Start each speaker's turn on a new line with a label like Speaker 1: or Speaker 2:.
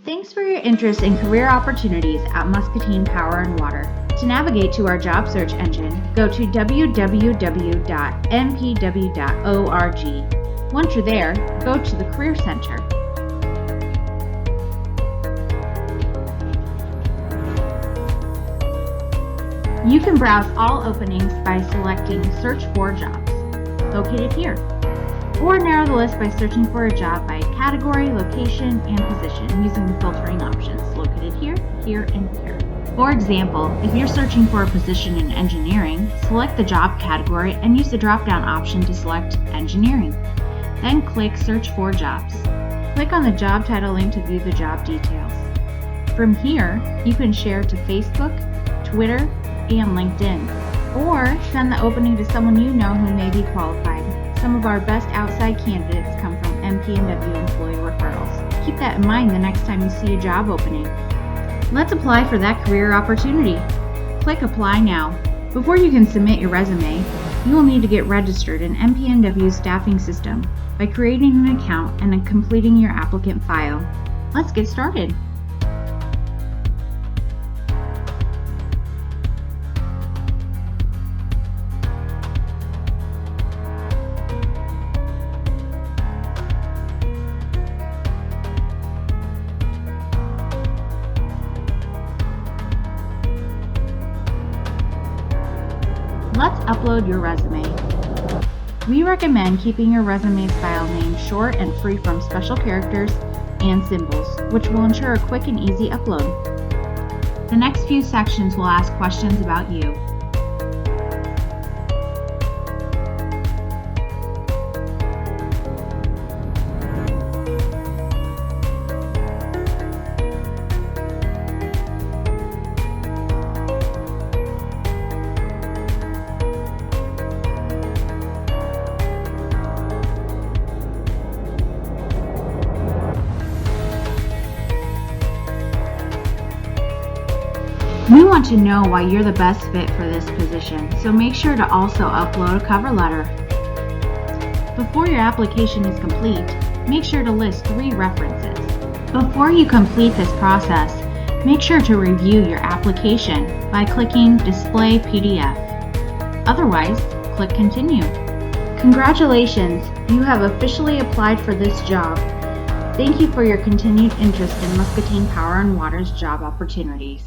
Speaker 1: Thanks for your interest in career opportunities at Muscatine Power and Water. To navigate to our job search engine, go to www.mpw.org. Once you're there, go to the Career Center. You can browse all openings by selecting Search for Jobs, located here, or narrow the list by searching for a job by category, location, and position using the filtering options located here, here, and here. For example, if you're searching for a position in engineering, select the job category and use the drop-down option to select Engineering. Then click Search for Jobs. Click on the job title link to view the job details. From here, you can share to Facebook, Twitter, and LinkedIn, or send the opening to someone you know who may be qualified. Some of our best outside candidates come from MP&W employee referrals. Keep that in mind the next time you see a job opening. Let's apply for that career opportunity. Click Apply Now. Before you can submit your resume, you will need to get registered in MP&W's staffing system by creating an account and then completing your applicant file. Let's get started. Let's upload your resume. We recommend keeping your resume's file name short and free from special characters and symbols, which will ensure a quick and easy upload. The next few sections will ask questions about you. We want to know why you're the best fit for this position, so make sure to also upload a cover letter. Before your application is complete, make sure to list 3 references. Before you complete this process, make sure to review your application by clicking Display PDF. Otherwise, click Continue. Congratulations, you have officially applied for this job. Thank you for your continued interest in Muscatine Power and Water's job opportunities.